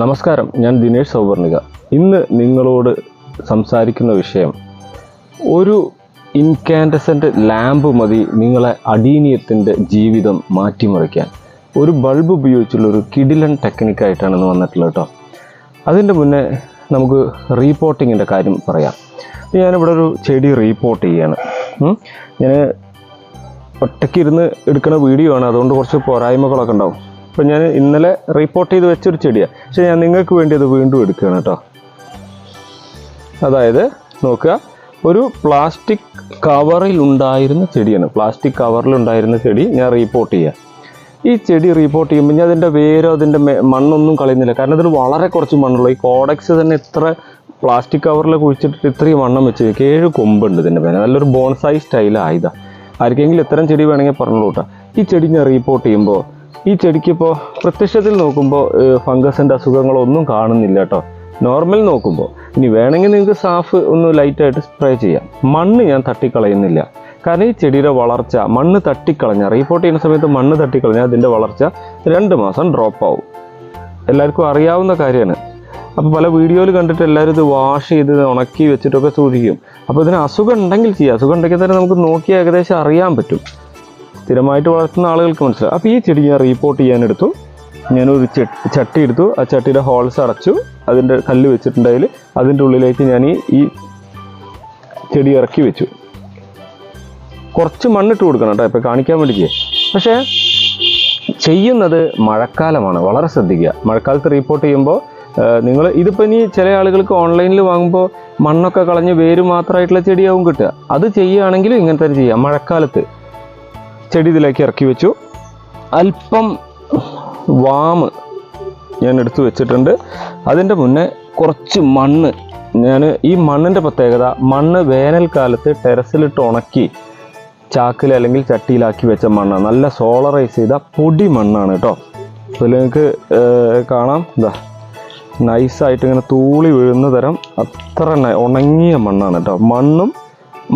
നമസ്കാരം, ഞാൻ ദിനേഷ് സൗവർണിക. ഇന്ന് നിങ്ങളോട് സംസാരിക്കുന്ന വിഷയം, ഒരു ഇൻകാൻഡസെൻ്റ് ലാമ്പ് മതി നിങ്ങളെ അഡീനിയത്തിൻ്റെ ജീവിതം മാറ്റിമറിക്കാൻ. ഒരു ബൾബ് ഉപയോഗിച്ചുള്ളൊരു കിടിലൻ ടെക്നിക്കായിട്ടാണ് ഇന്ന് വന്നിട്ടുള്ളത് കേട്ടോ. അതിൻ്റെ മുന്നേ നമുക്ക് റീപോർട്ടിങ്ങിൻ്റെ കാര്യം പറയാം. ഞാനിവിടെ ഒരു ചെടി റീപോർട്ട് ചെയ്യാണ്. ഞാൻ ഒറ്റയ്ക്ക് ഇരുന്ന് എടുക്കുന്ന വീഡിയോ ആണ്, അതുകൊണ്ട് കുറച്ച് പോരായ്മകളൊക്കെ ഉണ്ടാവും. അപ്പോൾ ഞാൻ ഇന്നലെ റീപോർട്ട് ചെയ്ത് വെച്ചൊരു ചെടിയാണ്, പക്ഷേ ഞാൻ നിങ്ങൾക്ക് വേണ്ടി അത് വീണ്ടും എടുക്കുകയാണ് കേട്ടോ. അതായത് നോക്കുക, ഒരു പ്ലാസ്റ്റിക് കവറിലുണ്ടായിരുന്ന ചെടിയാണ്. പ്ലാസ്റ്റിക് കവറിലുണ്ടായിരുന്ന ചെടി ഞാൻ റീപോർട്ട് ചെയ്യുക. ഈ ചെടി റീപോർട്ട് ചെയ്യുമ്പോൾ ഞാൻ അതിൻ്റെ വേരോ അതിൻ്റെ മണ്ണൊന്നും കളയുന്നില്ല, കാരണം അതിന് വളരെ കുറച്ച് മണ്ണുള്ളൂ. ഈ കോഡക്സ് തന്നെ ഇത്ര പ്ലാസ്റ്റിക് കവറിൽ കുഴിച്ചിട്ട് ഇത്രയും വണ്ണം വെച്ച് 7 കൊമ്പുണ്ട് ഇതിൻ്റെ പേര്. നല്ലൊരു ബോൺസായി സ്റ്റൈലായതാ. ആർക്കെങ്കിലും ഇത്തരം ചെടി വേണമെങ്കിൽ പറഞ്ഞോളൂ കേട്ടോ. ഈ ചെടി ഞാൻ റീപോർട്ട് ചെയ്യുമ്പോൾ ഈ ചെടിക്കിപ്പോൾ പ്രത്യക്ഷത്തിൽ നോക്കുമ്പോൾ ഫംഗസിൻ്റെ അസുഖങ്ങളൊന്നും കാണുന്നില്ല കേട്ടോ, നോർമൽ നോക്കുമ്പോൾ. ഇനി വേണമെങ്കിൽ നിങ്ങൾക്ക് സാഫ് ഒന്ന് ലൈറ്റായിട്ട് സ്പ്രേ ചെയ്യാം. മണ്ണ് ഞാൻ തട്ടിക്കളയുന്നില്ല, കാരണം ഈ ചെടിയുടെ വളർച്ച മണ്ണ് തട്ടിക്കളഞ്ഞാൽ, റീപോർട്ട് ചെയ്യുന്ന സമയത്ത് മണ്ണ് തട്ടിക്കളഞ്ഞാൽ അതിൻ്റെ വളർച്ച 2 മാസം ഡ്രോപ്പ് ആവും. എല്ലാവർക്കും അറിയാവുന്ന കാര്യമാണ്. അപ്പോൾ പല വീഡിയോയിൽ കണ്ടിട്ട് എല്ലാവരും ഇത് വാഷ് ചെയ്ത് ഉണക്കി വെച്ചിട്ടൊക്കെ സൂക്ഷിക്കും. അപ്പോൾ ഇതിന് അസുഖം ഉണ്ടെങ്കിൽ ചെയ്യാം. അസുഖം ഉണ്ടെങ്കിൽ തന്നെ നമുക്ക് നോക്കി ഏകദേശം അറിയാൻ പറ്റും. സ്ഥിരമായിട്ട് വളർത്തുന്ന ആളുകൾക്ക് മനസ്സിലാവും. അപ്പോൾ ഈ ചെടി ഞാൻ റീപോർട്ട് ചെയ്യാനെടുത്തു. ഞാനൊരു ചട്ടി എടുത്തു. ആ ചട്ടിയുടെ ഹോൾസ് അടച്ചു. അതിൻ്റെ കല്ല് വെച്ചിട്ടുണ്ടെങ്കിൽ അതിൻ്റെ ഉള്ളിലേക്ക് ഞാൻ ഈ ചെടി ഇറക്കി വെച്ചു. കുറച്ച് മണ്ണിട്ട് കൊടുക്കണം കേട്ടോ, ഇപ്പോൾ കാണിക്കാൻ വേണ്ടിക്ക്. പക്ഷേ ചെയ്യുന്നത് മഴക്കാലമാണ്, വളരെ ശ്രദ്ധിക്കുക. മഴക്കാലത്ത് റീപോർട്ട് ചെയ്യുമ്പോൾ നിങ്ങൾ ഇതിപ്പോൾ ഇനി ചില ആളുകൾക്ക് ഓൺലൈനിൽ വാങ്ങുമ്പോൾ മണ്ണൊക്കെ കളഞ്ഞ് വേര് മാത്രമായിട്ടുള്ള ചെടിയാവും കിട്ടുക. അത് ചെയ്യുകയാണെങ്കിലും ഇങ്ങനെ തന്നെ ചെയ്യാം. മഴക്കാലത്ത് ചെടി ഇതിലേക്ക് ഇറക്കി വെച്ചു. അല്പം വാമ് ഞാൻ എടുത്തു വെച്ചിട്ടുണ്ട്. അതിൻ്റെ മുന്നേ കുറച്ച് മണ്ണ്, ഈ മണ്ണിൻ്റെ പ്രത്യേകത, മണ്ണ് വേനൽക്കാലത്ത് ടെറസിലിട്ട് ഉണക്കി ചാക്കിൽ അല്ലെങ്കിൽ ചട്ടിയിലാക്കി വെച്ച മണ്ണാണ്. നല്ല സോളറൈസ് ചെയ്ത പൊടി മണ്ണാണ് കേട്ടോ. അതിൽ നിങ്ങൾക്ക് കാണാം, ഇതാ നൈസായിട്ട് ഇങ്ങനെ തൂളി വീഴുന്ന തരം അത്ര ഉണങ്ങിയ മണ്ണാണ് കേട്ടോ. മണ്ണും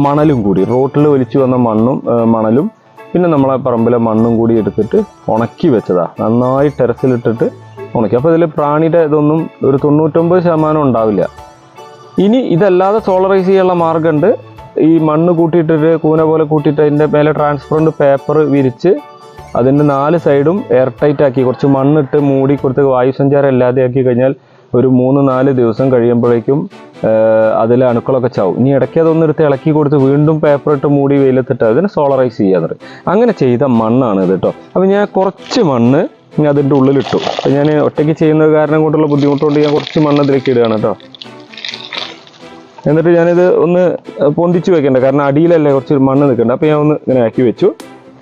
മണലും കൂടി, റോട്ടിൽ വലിച്ചു വന്ന മണ്ണും മണലും പിന്നെ നമ്മളെ പറമ്പിലെ മണ്ണും കൂടി എടുത്തിട്ട് ഉണക്കി വെച്ചതാണ്. നന്നായി ടെറസിലിട്ടിട്ട് ഉണക്കി. അപ്പോൾ ഇതിൽ പ്രാണിയുടെ ഇതൊന്നും ഒരു 99% ഉണ്ടാവില്ല. ഇനി ഇതല്ലാതെ സോളറൈസ് ചെയ്യാനുള്ള മാർഗ്ഗമുണ്ട്. ഈ മണ്ണ് കൂട്ടിയിട്ടിട്ട് കൂന പോലെ കൂട്ടിയിട്ട് അതിൻ്റെ മേലെ ട്രാൻസ്പെറൻറ്റ് പേപ്പർ വിരിച്ച് അതിൻ്റെ 4 സൈഡും എയർ ടൈറ്റ് ആക്കി കുറച്ച് മണ്ണിട്ട് മൂടി കൊടുത്ത് വായുസഞ്ചാരം ഇല്ലാതെ ആക്കി കഴിഞ്ഞാൽ ഒരു 3-4 ദിവസം കഴിയുമ്പോഴേക്കും അതിലെ അണുക്കളൊക്കെ ചാവും. ഇനി ഇടയ്ക്ക് അതൊന്നെടുത്ത് ഇളക്കി കൊടുത്ത് വീണ്ടും പേപ്പർ ഇട്ട് മൂടി വെയിലത്തിട്ട് അതിനെ സോളറൈസ് ചെയ്യാതെ അങ്ങനെ ചെയ്ത മണ്ണാണ് ഇത് കേട്ടോ. അപ്പോൾ ഞാൻ കുറച്ച് മണ്ണ് അതിൻ്റെ ഉള്ളിലിട്ടു. അപ്പോൾ ഞാൻ ഒറ്റയ്ക്ക് ചെയ്യുന്നത് കാരണം കൊണ്ടുള്ള ബുദ്ധിമുട്ടുകൊണ്ട് ഞാൻ കുറച്ച് മണ്ണ് ഇതിലേക്ക് ഇടുകയാണ് കേട്ടോ. എന്നിട്ട് ഞാനിത് ഒന്ന് പൊന്തിച്ച് വെക്കേണ്ട, കാരണം അടിയിലല്ലേ കുറച്ച് മണ്ണ് നിൽക്കേണ്ട. അപ്പോൾ ഞാൻ ഒന്ന് ഇങ്ങനെ ആക്കി വെച്ചു.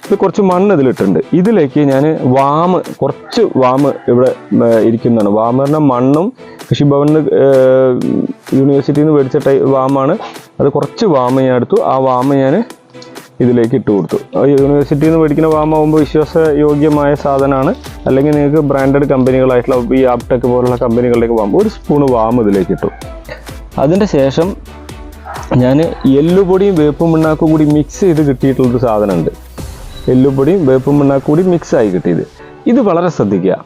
ഇത് കുറച്ച് മണ്ണ് ഇതിലിട്ടുണ്ട്. ഇതിലേക്ക് ഞാൻ കുറച്ച് വാമ് ഇവിടെ ഇരിക്കുന്നതാണ്. വാമ പറഞ്ഞാൽ മണ്ണും കൃഷിഭവനിൽ യൂണിവേഴ്സിറ്റിയിൽ നിന്ന് മേടിച്ച വാമാണ്. അത് കുറച്ച് വാമ ഞാൻ എടുത്തു. ആ വാമ ഞാൻ ഇതിലേക്ക് ഇട്ട് കൊടുത്തു. യൂണിവേഴ്സിറ്റിയിൽ നിന്ന് മേടിക്കുന്ന വാമാകുമ്പോൾ വിശ്വാസയോഗ്യമായ സാധനമാണ്. അല്ലെങ്കിൽ നിങ്ങൾക്ക് ബ്രാൻഡഡ് കമ്പനികളായിട്ടുള്ള ഈ ആപ്ടെക് പോലുള്ള കമ്പനികളിലേക്ക് വാങ്ങുമ്പോൾ 1 സ്പൂണ് വാമ ഇതിലേക്ക് ഇട്ടു. അതിൻ്റെ ശേഷം ഞാൻ എല്ലുപൊടിയും വേപ്പും പിണ്ണാക്കും കൂടി മിക്സ് ചെയ്ത് കിട്ടിയിട്ടുള്ളൊരു സാധനമുണ്ട്. എല്ലുപൊടിയും വേപ്പും പിണ്ണാക്കും കൂടി മിക്സായി കിട്ടിയത്. ഇത് വളരെ ശ്രദ്ധിക്കുക.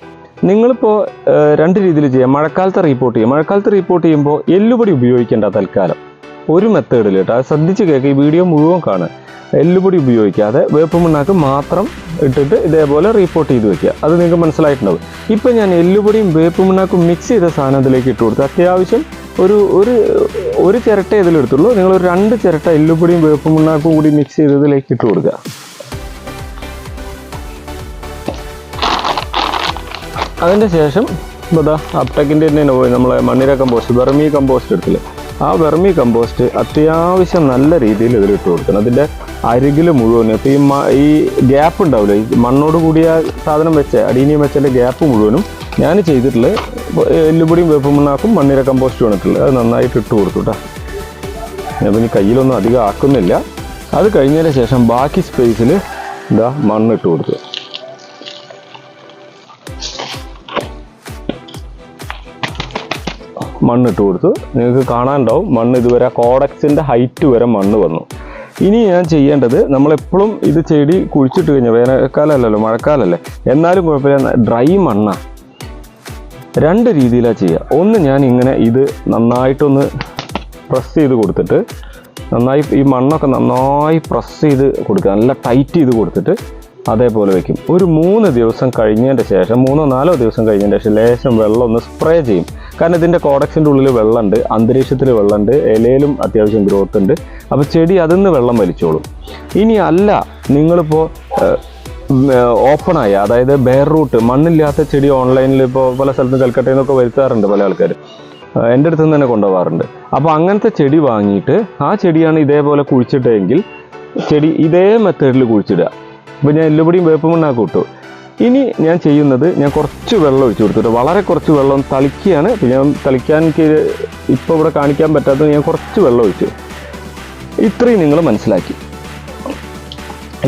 നിങ്ങളിപ്പോൾ 2 രീതിയിൽ ചെയ്യാം. മഴക്കാലത്ത് റീപോർട്ട് ചെയ്യുക. മഴക്കാലത്ത് റീപോർട്ട് ചെയ്യുമ്പോൾ എല്ലുപൊടി ഉപയോഗിക്കേണ്ട തൽക്കാലം. ഒരു മെത്തേഡിൽ കേട്ടോ, അത് ശ്രദ്ധിച്ച് കേൾക്കുക. ഈ വീഡിയോ മുഴുവൻ കാണുക. എല്ലുപൊടി ഉപയോഗിക്കാതെ വേപ്പും പിണ്ണാക്കും മാത്രം ഇട്ടിട്ട് ഇതേപോലെ റീപോർട്ട് ചെയ്ത് വെക്കുക. അത് നിങ്ങൾക്ക് മനസ്സിലായിട്ടുണ്ടാവും. ഇപ്പം ഞാൻ എല്ലുപൊടിയും വേപ്പും പിണ്ണാക്കും മിക്സ് ചെയ്ത സാധനം ഇതിലേക്ക് ഇട്ട് കൊടുത്തു. അത്യാവശ്യം ഒരു ചിരട്ട ഇതിലെടുത്തുള്ളൂ. നിങ്ങളൊരു 2 ചിരട്ട എല്ലുപൊടിയും വേപ്പും പിണ്ണാക്കും കൂടി മിക്സ് ചെയ്ത് ഇതിലേക്ക് ഇട്ട് കൊടുക്കുക. അതിൻ്റെ ശേഷം ഇതാ ആപ്ടെക്കിൻ്റെ തന്നെ നമ്മളെ മണ്ണിര കമ്പോസ്റ്റ്, വെർമി കമ്പോസ്റ്റ് എടുത്തില്ലേ, ആ വെർമി കമ്പോസ്റ്റ് അത്യാവശ്യം നല്ല രീതിയിൽ ഇതിലിട്ട് കൊടുക്കണം. അതിൻ്റെ അരികിൽ മുഴുവനും. ഇപ്പോൾ ഈ ഗ്യാപ്പ് ഉണ്ടാവില്ല, ഈ മണ്ണോട് കൂടിയ സാധനം അടീനിയം വെച്ചതിൻ്റെ ഗ്യാപ്പ് മുഴുവനും ഞാൻ ചെയ്തിട്ടുള്ളത് എല്ലുപൊടിയും വേപ്പും പിണ്ണാക്കും മണ്ണിര കമ്പോസ്റ്റും ആണിട്ടുള്ളത്. അത് നന്നായിട്ട് ഇട്ട് കൊടുത്തു കേട്ടോ. ഞാൻ പിന്നെ കയ്യിലൊന്നും അധികം ആക്കുന്നില്ല. അത് കഴിഞ്ഞതിന് ശേഷം ബാക്കി സ്പേസിൽ ഇതാ മണ്ണിട്ട് കൊടുത്തു. മണ്ണിട്ട് കൊടുത്തു. നിങ്ങൾക്ക് കാണാനുണ്ടാവും മണ്ണ് ഇതുവരെ കോഡക്സിൻ്റെ ഹൈറ്റ് വരെ മണ്ണ് വന്നു. ഇനി ഞാൻ ചെയ്യേണ്ടത്, നമ്മളെപ്പോഴും ഇത് ചെടി കുഴിച്ചിട്ട് കഴിഞ്ഞാൽ, വേനൽക്കാലമല്ലല്ലോ മഴക്കാലമല്ലേ, എന്നാലും കുഴപ്പമില്ല, ഡ്രൈ മണ്ണാണ്. രണ്ട് രീതിയിലാണ് ചെയ്യുക. ഒന്ന്, ഞാൻ ഇങ്ങനെ ഇത് നന്നായിട്ടൊന്ന് പ്രസ് ചെയ്ത് കൊടുത്തിട്ട്, നന്നായി ഈ മണ്ണൊക്കെ നന്നായി പ്രസ് ചെയ്ത് കൊടുക്കുക, നല്ല ടൈറ്റ് ചെയ്ത് കൊടുത്തിട്ട് അതേപോലെ വെക്കും. ഒരു 3 ദിവസം കഴിഞ്ഞതിൻ്റെ ശേഷം, 3-4 ദിവസം കഴിഞ്ഞതിൻ്റെ ശേഷം ലേശം വെള്ളം ഒന്ന് സ്പ്രേ ചെയ്യും. കാരണം ഇതിൻ്റെ കോഡക്സിൻ്റെ ഉള്ളിൽ വെള്ളമുണ്ട്, അന്തരീക്ഷത്തിൽ വെള്ളമുണ്ട്, ഇലയിലും അത്യാവശ്യം ഗ്രോത്ത് ഉണ്ട്. അപ്പോൾ ചെടി അതിൽ നിന്ന് വെള്ളം വലിച്ചോളും. ഇനി അല്ല, നിങ്ങളിപ്പോൾ ഓപ്പണായി, അതായത് ബെയർ റൂട്ട്, മണ്ണില്ലാത്ത ചെടി ഓൺലൈനിൽ ഇപ്പോൾ പല സ്ഥലത്തും കൽക്കട്ടയിൽ നിന്നൊക്കെ വരുത്താറുണ്ട് പല ആൾക്കാർ, എൻ്റെ അടുത്ത് നിന്ന് തന്നെ കൊണ്ടുപോകാറുണ്ട്. അപ്പോൾ അങ്ങനത്തെ ചെടി വാങ്ങിയിട്ട് ആ ചെടിയാണ് ഇതേപോലെ കുഴിച്ചിട്ടെങ്കിൽ ചെടി ഇതേ മെത്തേഡിൽ കുഴിച്ചിടുക. അപ്പോൾ ഞാൻ എല്ലുപൊടിയും വേപ്പ് മണ്ണാക്കി ഇട്ടു. ഇനി ഞാൻ ചെയ്യുന്നത്, ഞാൻ കുറച്ച് വെള്ളം ഒഴിച്ചു കൊടുത്തിട്ട്, വളരെ കുറച്ച് വെള്ളം തളിക്കുകയാണ്. ഞാൻ തളിക്കാൻ ഇപ്പോൾ ഇവിടെ കാണിക്കാൻ പറ്റാത്തത് ഞാൻ കുറച്ച് വെള്ളം ഒഴിച്ചു. ഇത്രയും നിങ്ങൾ മനസ്സിലാക്കി,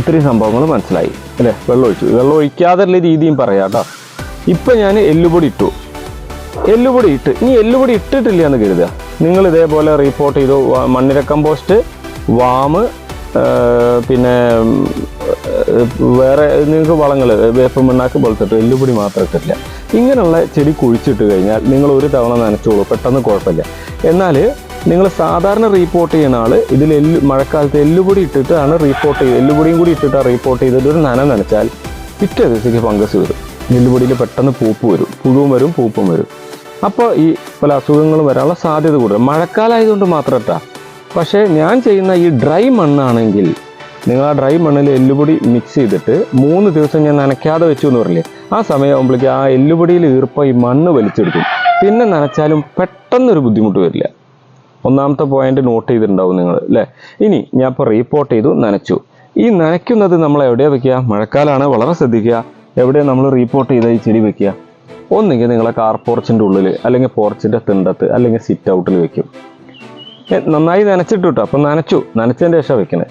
ഇത്രയും സംഭവങ്ങൾ മനസ്സിലായി അല്ലേ? വെള്ളം ഒഴിച്ചു, വെള്ളം ഒഴിക്കാതെയുള്ള രീതിയും പറയാം കേട്ടോ. ഇപ്പം ഞാൻ എല്ലുപൊടി ഇട്ടു. എല്ലുപൊടി ഇട്ട്, ഇനി എല്ലുപൊടി ഇട്ടിട്ടില്ല എന്ന് കരുതുക, നിങ്ങൾ ഇതേപോലെ റിപ്പോർട്ട് ചെയ്തു. മണ്ണിര കമ്പോസ്റ്റ്, വാമ്, പിന്നെ വേറെ നിങ്ങൾക്ക് വളങ്ങൾ, വേപ്പ് മണ്ണാക്ക് പോലത്തെ, എല്ലുപൊടി മാത്രം ഇട്ടിട്ടില്ല. ഇങ്ങനെയുള്ള ചെടി കുഴിച്ചിട്ട് കഴിഞ്ഞാൽ നിങ്ങൾ ഒരു തവണ നനച്ചോളൂ, പെട്ടെന്ന് കുഴപ്പമില്ല. എന്നാൽ നിങ്ങൾ സാധാരണ റീപ്പോർട്ട് ചെയ്യുന്ന ആൾ ഇതിൽ മഴക്കാലത്ത് എല്ലുപൊടി ഇട്ടിട്ടാണ് റീപ്പോർട്ട് ചെയ്ത്, എല്ലുപൊടിയും കൂടി ഇട്ടിട്ടാണ് റീപ്പോർട്ട് ചെയ്തിട്ട് ഒരു നനച്ചാൽ പിറ്റേ ദിവസത്തേക്ക് ഫംഗസ് വരും. എല്ലുപൊടിയിൽ പെട്ടെന്ന് പൂപ്പ് വരും, പുഴുവും വരും, പൂപ്പും വരും. അപ്പോൾ ഈ പല അസുഖങ്ങളും വരാനുള്ള സാധ്യത കൂടുതൽ. മഴക്കാലമായതുകൊണ്ട് മാത്രം ഇട്ടാ. പക്ഷേ ഞാൻ ചെയ്യുന്ന ഈ ഡ്രൈ മണ്ണാണെങ്കിൽ, നിങ്ങൾ ആ ഡ്രൈ മണ്ണിൽ എല്ലുപൊടി മിക്സ് ചെയ്തിട്ട് 3 ദിവസം ഞാൻ നനയ്ക്കാതെ വെച്ചു എന്ന് പറഞ്ഞില്ലേ, ആ സമയമാകുമ്പോഴേക്ക് ആ എല്ലുപൊടിയിൽ ഈർപ്പം ഈ മണ്ണ് വലിച്ചെടുക്കും. പിന്നെ നനച്ചാലും പെട്ടെന്നൊരു ബുദ്ധിമുട്ട് വരില്ല. ഒന്നാമത്തെ പോയിന്റ് നോട്ട് ചെയ്തിട്ടുണ്ടാവും നിങ്ങൾ അല്ലേ? ഇനി ഞാൻ ഇപ്പോൾ റീപ്പോർട്ട് ചെയ്തു, നനച്ചു. ഈ നനയ്ക്കുന്നത് നമ്മൾ എവിടെയാണ് വെക്കുക? മഴക്കാലമാണ്, വളരെ ശ്രദ്ധിക്കുക. എവിടെയാണ് നമ്മൾ റീപ്പോർട്ട് ചെയ്ത ഈ ചെടി വെക്കുക? ഒന്നുകിൽ നിങ്ങളെ കാർ പോർച്ചിൻ്റെ ഉള്ളിൽ, അല്ലെങ്കിൽ പോർച്ചിൻ്റെ തിണ്ടത്ത്, അല്ലെങ്കിൽ സിറ്റ് ഔട്ടിൽ വെക്കും. നന്നായി നനച്ചിട്ട് കിട്ടും. അപ്പം നനച്ചതിൻ്റെ ശേഷം വെക്കണേ.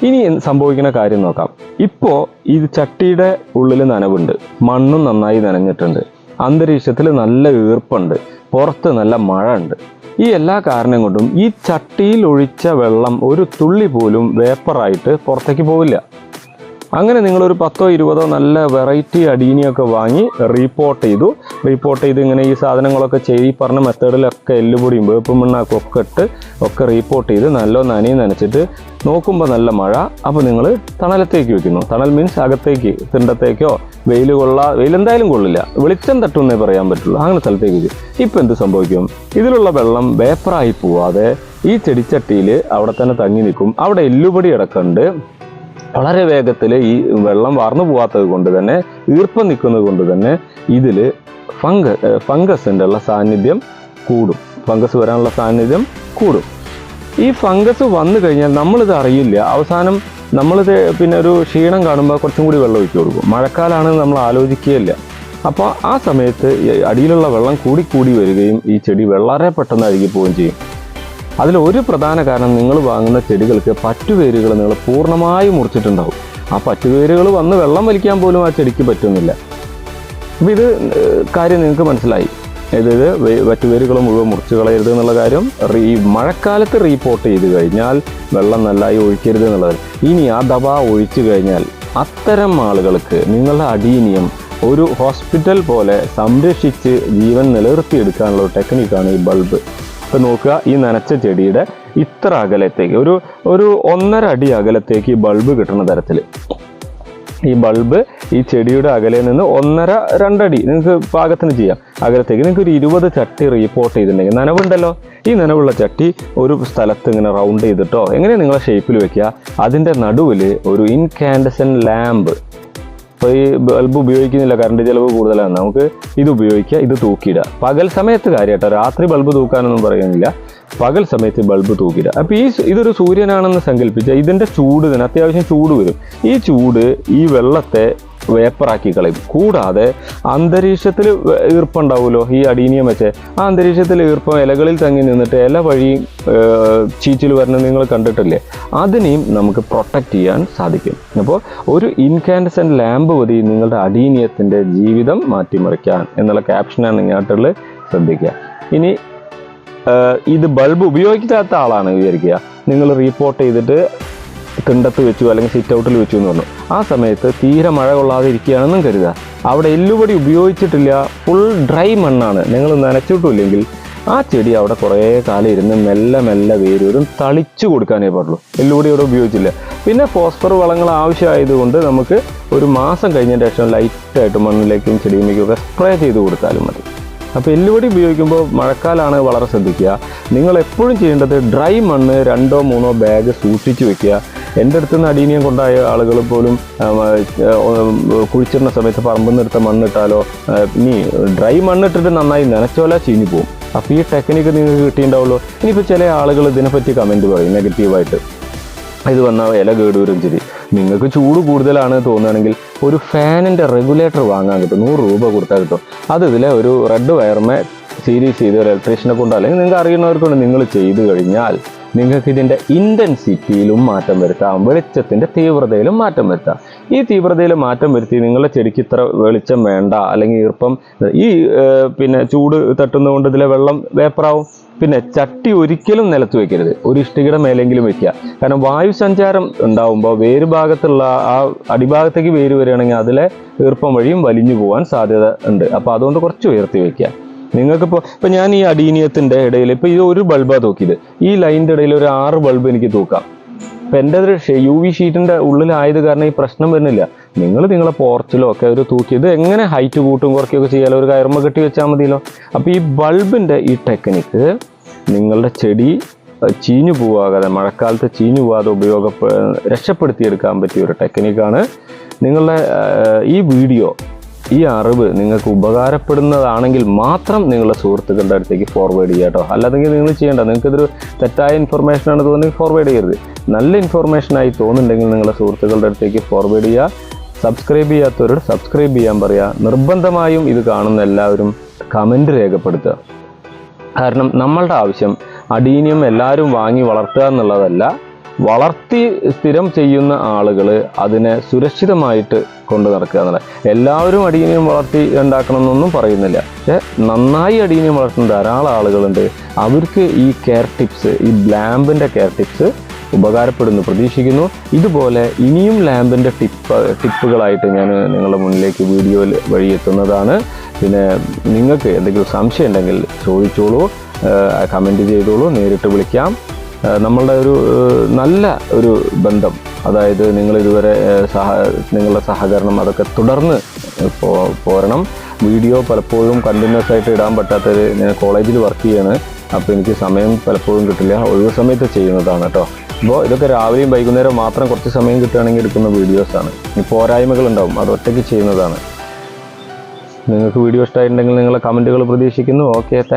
ഇനി സംഭവിക്കുന്ന കാര്യം നോക്കാം. ഇപ്പോൾ ഈ ചട്ടിയുടെ ഉള്ളിൽ നനവുണ്ട്, മണ്ണും നന്നായി നനഞ്ഞിട്ടുണ്ട്, അന്തരീക്ഷത്തിൽ നല്ല ഈർപ്പുണ്ട്, പുറത്ത് നല്ല മഴ ഉണ്ട്. ഈ എല്ലാ കാരണം കൊണ്ടും ഈ ചട്ടിയിൽ ഒഴിച്ച വെള്ളം ഒരു തുള്ളി പോലും വേപ്പറായിട്ട് പുറത്തേക്ക് പോവില്ല. അങ്ങനെ നിങ്ങളൊരു 10-20 നല്ല വെറൈറ്റി അടീനിയൊക്കെ വാങ്ങി റീപ്പോർട്ട് ചെയ്ത് ഇങ്ങനെ ഈ സാധനങ്ങളൊക്കെ ചെയ്ത് ഈ പറഞ്ഞ മെത്തേഡിലൊക്കെ എല്ലുപൊടിയും വേപ്പും മണ്ണാക്കും ഒക്കെ ഇട്ട് ഒക്കെ റീപ്പോർട്ട് ചെയ്ത് നല്ല നനച്ചിട്ട് നോക്കുമ്പോൾ നല്ല മഴ. അപ്പോൾ നിങ്ങൾ തണലത്തേക്ക് വെക്കുന്നു. തണൽ മീൻസ് അകത്തേക്ക്, തിണ്ടത്തേക്കോ, വെയിലെന്തായാലും കൊള്ളില്ല, വെളിച്ചം തട്ടുമെന്നേ പറയാൻ പറ്റുള്ളൂ, അങ്ങനെ സ്ഥലത്തേക്ക് വെക്കും. ഇപ്പം എന്ത് സംഭവിക്കും? ഇതിലുള്ള വെള്ളം വേപ്പറായി പോവാതെ ഈ ചെടിച്ചട്ടിയിൽ അവിടെ തന്നെ തങ്ങി നിൽക്കും. അവിടെ എല്ലുപൊടി അടക്കമുണ്ട്. വളരെ വേഗത്തിൽ ഈ വെള്ളം വാർന്നു പോകാത്തത് കൊണ്ട് തന്നെ, ഈർപ്പം നിൽക്കുന്നത് കൊണ്ട് തന്നെ ഇതിൽ ഫംഗസിൻ്റെ ഉള്ള സാന്നിധ്യം കൂടും. ഫംഗസ് വരാനുള്ള സാന്നിധ്യം കൂടും. ഈ ഫംഗസ് വന്നു കഴിഞ്ഞാൽ നമ്മളിത് അറിയില്ല. അവസാനം നമ്മളിത് പിന്നെ ഒരു ക്ഷീണം കാണുമ്പോൾ കുറച്ചും കൂടി വെള്ളം ഒഴിച്ചു കൊടുക്കും. മഴക്കാലമാണെന്ന് നമ്മൾ ആലോചിക്കുകയില്ല. അപ്പോൾ ആ സമയത്ത് അടിയിലുള്ള വെള്ളം കൂടി വരികയും ഈ ചെടി വളരെ പെട്ടെന്ന് അഴുകി പോവുകയും ചെയ്യും. അതിലൊരു പ്രധാന കാരണം, നിങ്ങൾ വാങ്ങുന്ന ചെടികൾക്ക് പറ്റുവേരുകൾ നിങ്ങൾ പൂർണ്ണമായും മുറിച്ചിട്ടുണ്ടാവും. ആ പറ്റുവേരുകൾ വന്ന് വെള്ളം വലിക്കാൻ പോലും ആ ചെടിക്ക് പറ്റുന്നില്ല. അപ്പോൾ ഇത് കാര്യം നിങ്ങൾക്ക് മനസ്സിലായി. അതായത് പറ്റുവേരുകൾ മുഴുവൻ മുറിച്ച് കളയരുത് എന്നുള്ള കാര്യം ഈ മഴക്കാലത്ത് റീപ്പോർട്ട് ചെയ്ത് കഴിഞ്ഞാൽ വെള്ളം നന്നായി ഒഴിക്കരുത് എന്നുള്ളത്. ഇനി അഥവാ ഒഴിച്ചു കഴിഞ്ഞാൽ അത്തരം ആളുകൾക്ക് നിങ്ങളുടെ അടീനിയം ഒരു ഹോസ്പിറ്റൽ പോലെ സംരക്ഷിച്ച് ജീവൻ നിലനിർത്തിയെടുക്കാനുള്ള ഒരു ടെക്നിക്കാണ് ഈ ബൾബ്. ഇപ്പം നോക്കുക, ഈ നനച്ച ചെടിയുടെ ഇത്ര അകലത്തേക്ക്, ഒരു 1.5 അടി അകലത്തേക്ക് ഈ ബൾബ് കിട്ടുന്ന തരത്തിൽ ഈ ബൾബ് ഈ ചെടിയുടെ അകലയിൽ നിന്ന് 1.5-2 അടി നിങ്ങൾക്ക് പാകത്തിന് ചെയ്യാം അകലത്തേക്ക്. നിങ്ങൾക്ക് ഒരു 20 ചട്ടി റീപ്പോർട്ട് ചെയ്തിട്ടുണ്ടെങ്കിൽ, നനവുണ്ടല്ലോ, ഈ നനവുള്ള ചട്ടി ഒരു സ്ഥലത്ത് ഇങ്ങനെ റൗണ്ട് ചെയ്തിട്ടോ എങ്ങനെ നിങ്ങളെ ഷേപ്പിൽ വെക്കുക. അതിൻ്റെ നടുവിൽ ഒരു ഇൻകാൻഡസെൻ്റ് ലാമ്പ്. ഇപ്പോൾ ഈ ബൾബ് ഉപയോഗിക്കുന്നില്ല, കറണ്ട് ചിലവ് കൂടുതലാണ്, നമുക്ക് ഇത് ഉപയോഗിക്കുക, ഇത് തൂക്കിയിടുക. പകൽ സമയത്ത് കാര്യമായിട്ടോ, രാത്രി ബൾബ് തൂക്കാനൊന്നും പറയുന്നില്ല, പകൽ സമയത്ത് ബൾബ് തൂക്കിയിടുക. അപ്പോൾ ഇതൊരു സൂര്യനാണെന്ന് സങ്കല്പിച്ചാൽ ഇതിൻ്റെ ചൂട് തന്നെ അത്യാവശ്യം ചൂട് വരും. ഈ ചൂട് ഈ വെള്ളത്തെ വേപ്പറാക്കി കളയും. കൂടാതെ അന്തരീക്ഷത്തിൽ ഈർപ്പം ഉണ്ടാവുമല്ലോ, ഈ അടീനിയം വെച്ച് ആ അന്തരീക്ഷത്തിൽ ഈർപ്പം ഇലകളിൽ തങ്ങി നിന്നിട്ട് ഇല വഴി ചീച്ചിൽ വരുന്നത് നിങ്ങൾ കണ്ടിട്ടില്ലേ, അതിനെയും നമുക്ക് പ്രൊട്ടക്റ്റ് ചെയ്യാൻ സാധിക്കും. അപ്പോൾ ഒരു ഇൻകാൻഡസെൻ്റ് ലാമ്പ് മതി നിങ്ങളുടെ അടീനിയത്തിൻ്റെ ജീവിതം മാറ്റിമറിക്കാൻ എന്നുള്ള ക്യാപ്ഷനാണ് ഇങ്ങോട്ടുള്ളത്, ശ്രദ്ധിക്കുക. ഇനി ഇത് ബൾബ് ഉപയോഗിക്കാത്ത ആളാണ് വിചാരിക്കുക, നിങ്ങൾ റീപ്പോർട്ട് ചെയ്തിട്ട് തിണ്ടത്ത് വെച്ചു അല്ലെങ്കിൽ സിറ്റ് ഔട്ടിൽ വെച്ചു എന്ന് പറഞ്ഞു. ആ സമയത്ത് തീരെ മഴ കൊള്ളാതെ ഇരിക്കുകയാണെന്നും കരുതുക. അവിടെ എല്ലുപൊടി ഉപയോഗിച്ചിട്ടില്ല, ഫുൾ ഡ്രൈ മണ്ണാണ്, നിങ്ങൾ നനച്ചിട്ടില്ലെങ്കിൽ ആ ചെടി അവിടെ കുറേ കാലം ഇരുന്ന് മെല്ലെ മെല്ലെ വേര് വരും. തളിച്ചു കൊടുക്കാനേ പാടുള്ളൂ, എല്ലുപൊടി അവിടെ ഉപയോഗിച്ചില്ല. പിന്നെ ഫോസ്ഫർ വളങ്ങൾ ആവശ്യമായതുകൊണ്ട് നമുക്ക് ഒരു മാസം കഴിഞ്ഞതിന് ശേഷം ലൈറ്റായിട്ട് മണ്ണിലേക്കും ചെടിയിലേക്കും സ്പ്രേ ചെയ്ത് കൊടുത്താലും മതി. അപ്പോൾ എല്ലുപൊടി ഉപയോഗിക്കുമ്പോൾ മഴക്കാലമാണ് വളരെ ശ്രദ്ധിക്കുക. നിങ്ങൾ എപ്പോഴും ചെയ്യേണ്ടത് ഡ്രൈ മണ്ണ് 2-3 ബാഗ് സൂക്ഷിച്ച് വെക്കുക. എൻ്റെ അടുത്ത് നിന്ന് അടീനിയം കൊണ്ടായ ആളുകൾ പോലും കുഴിച്ചിടുന്ന സമയത്ത് പറമ്പിൽ നിന്ന് എടുത്ത മണ്ണിട്ടാലോ, ഇനി ഡ്രൈ മണ്ണിട്ടിട്ട് നന്നായി നനച്ചോല ചീഞ്ഞു പോകും. അപ്പോൾ ഈ ടെക്നിക്ക് നിങ്ങൾക്ക് കിട്ടിയിട്ടുണ്ടാവുള്ളൂ. ഇനിയിപ്പോൾ ചില ആളുകൾ ഇതിനെപ്പറ്റി കമൻറ്റ് പറയും നെഗറ്റീവായിട്ട്, ഇത് വന്നാൽ ഇല കേടുവരും ശരി. നിങ്ങൾക്ക് ചൂട് കൂടുതലാണ് തോന്നുകയാണെങ്കിൽ ഒരു ഫാനിൻ്റെ റെഗുലേറ്റർ വാങ്ങാൻ കിട്ടും, 100 രൂപ കൊടുത്താൽ കിട്ടും. അത് ഇതിലെ ഒരു റെഡ് വയർമേ സീരീസ് ചെയ്ത് ഒരു ഇലക്ട്രീഷ്യനെ കൊണ്ട്, അല്ലെങ്കിൽ നിങ്ങൾക്ക് അറിയുന്നവർക്കൊണ്ട് നിങ്ങൾ ചെയ്തു കഴിഞ്ഞാൽ നിങ്ങൾക്ക് ഇതിൻ്റെ ഇൻറ്റൻസിറ്റിയിലും മാറ്റം വരുത്താം, വെളിച്ചത്തിൻ്റെ തീവ്രതയിലും മാറ്റം വരുത്താം. ഈ തീവ്രതയിൽ മാറ്റം വരുത്തി നിങ്ങളുടെ ചെടിക്ക് ഇത്ര വെളിച്ചം വേണ്ട, അല്ലെങ്കിൽ ഈർപ്പം ഈ പിന്നെ ചൂട് തട്ടുന്നതുകൊണ്ട് ഇതിലെ വെള്ളം വേപ്പറാവും. പിന്നെ ചട്ടി ഒരിക്കലും നിലത്ത് വെക്കരുത്, ഒരു ഇഷ്ടികയുടെ മേലെങ്കിലും വെക്കുക. കാരണം വായു സഞ്ചാരം ഉണ്ടാവുമ്പോൾ വേര് ഭാഗത്തുള്ള ആ അടിഭാഗത്തേക്ക് വേര് വരികയാണെങ്കിൽ അതിലെ ഈർപ്പം വഴിയും വലിഞ്ഞു പോകാൻ സാധ്യത ഉണ്ട്. അപ്പോൾ അതുകൊണ്ട് കുറച്ച് ഉയർത്തി വെക്കുക. നിങ്ങൾക്കിപ്പോൾ ഞാൻ ഈ അടീനിയത്തിൻ്റെ ഇടയിൽ ഇപ്പോൾ ഇത് ഒരു ബൾബാണ് തൂക്കിയത്, ഈ ലൈനിൻ്റെ ഇടയിൽ ഒരു 6 ബൾബ് എനിക്ക് തൂക്കാം. അപ്പം എൻ്റെ ഒരു UV ഷീറ്റിൻ്റെ ഉള്ളിലായത് കാരണം ഈ പ്രശ്നം വരുന്നില്ല. നിങ്ങളെ പോർച്ചിലോ ഒക്കെ ഒരു തൂക്കിയത് എങ്ങനെ ഹൈറ്റ് കൂട്ടും കുറയ്ക്കുകയൊക്കെ ചെയ്യാലോ, ഒരു കയറുമ്പോൾ കെട്ടി വെച്ചാൽ മതിയല്ലോ. അപ്പോൾ ഈ ബൾബിൻ്റെ ഈ ടെക്നിക്ക് നിങ്ങളുടെ ചെടി ചീഞ്ഞു പോവാതെ, മഴക്കാലത്ത് ചീഞ്ഞു പോവാതെ രക്ഷപ്പെടുത്തിയെടുക്കാൻ പറ്റിയ ഒരു ടെക്നിക്കാണ്. നിങ്ങളുടെ ഈ വീഡിയോ, ഈ അറിവ് നിങ്ങൾക്ക് ഉപകാരപ്പെടുന്നതാണെങ്കിൽ മാത്രം നിങ്ങളുടെ സുഹൃത്തുക്കളുടെ അടുത്തേക്ക് ഫോർവേഡ് ചെയ്യുക കേട്ടോ. അല്ലാതെങ്കിൽ നിങ്ങൾ ചെയ്യേണ്ട, നിങ്ങൾക്കിതൊരു തെറ്റായ ഇൻഫർമേഷനാണ് തോന്നുന്നത് ഫോർവേഡ് ചെയ്യരുത്. നല്ല ഇൻഫർമേഷനായി തോന്നുന്നുണ്ടെങ്കിൽ നിങ്ങളുടെ സുഹൃത്തുക്കളുടെ അടുത്തേക്ക് ഫോർവേഡ് ചെയ്യുക. സബ്സ്ക്രൈബ് ചെയ്യാത്തവരോട് സബ്സ്ക്രൈബ് ചെയ്യാൻ പറയുക. നിർബന്ധമായും ഇത് കാണുന്ന എല്ലാവരും കമൻറ്റ് രേഖപ്പെടുത്തുക. കാരണം നമ്മളുടെ ആവശ്യം അടീനിയം എല്ലാവരും വാങ്ങി വളർത്തുക എന്നുള്ളതല്ല, വളർത്തി സ്ഥിരം ചെയ്യുന്ന ആളുകൾ അതിനെ സുരക്ഷിതമായിട്ട് കൊണ്ട് നടക്കുക എന്നുള്ളത്. എല്ലാവരും അടീനിയം വളർത്തി ഉണ്ടാക്കണം എന്നൊന്നും പറയുന്നില്ല, പക്ഷേ നന്നായി അടീനിയം വളർത്തുന്ന ധാരാളം ആളുകളുണ്ട്. അവർക്ക് ഈ കെയർ ടിപ്സ്, ഈ ലാമ്പിൻ്റെ കെയർ ടിപ്സ് ഉപകാരപ്പെടുന്നു പ്രതീക്ഷിക്കുന്നു. ഇതുപോലെ ഇനിയും ലാമ്പിൻ്റെ ടിപ്പുകളായിട്ട് ഞാൻ നിങ്ങളുടെ മുന്നിലേക്ക് വീഡിയോ വഴി എത്തുന്നതാണ്. പിന്നെ നിങ്ങൾക്ക് എന്തെങ്കിലും സംശയം ഉണ്ടെങ്കിൽ ചോദിച്ചോളൂ, കമൻറ്റ് ചെയ്തോളൂ, നേരിട്ട് വിളിക്കാം. നമ്മളുടെ ഒരു നല്ല ഒരു ബന്ധം, അതായത് നിങ്ങളിതുവരെ നിങ്ങളുടെ സഹകരണം അതൊക്കെ തുടർന്ന് പോരണം. വീഡിയോ പലപ്പോഴും കണ്ടിന്യൂസ് ആയിട്ട് ഇടാൻ പറ്റാത്തത്, ഞാൻ കോളേജിൽ വർക്ക് ചെയ്യാണ്, അപ്പോൾ എനിക്ക് സമയം പലപ്പോഴും കിട്ടില്ല, ഒഴിവ് സമയത്ത് ചെയ്യുന്നതാണ് കേട്ടോ. അപ്പോൾ ഇതൊക്കെ രാവിലെയും വൈകുന്നേരം മാത്രം കുറച്ച് സമയം കിട്ടുകയാണെങ്കിൽ എടുക്കുന്ന വീഡിയോസാണ്. ഈ പോരായ്മകളുണ്ടാവും, അത് ഒറ്റയ്ക്ക് ചെയ്യുന്നതാണ്. നിങ്ങൾക്ക് വീഡിയോ ഇഷ്ടമായിട്ടുണ്ടെങ്കിൽ നിങ്ങളെ കമൻറ്റുകൾ പ്രതീക്ഷിക്കുന്നു. Okay, thank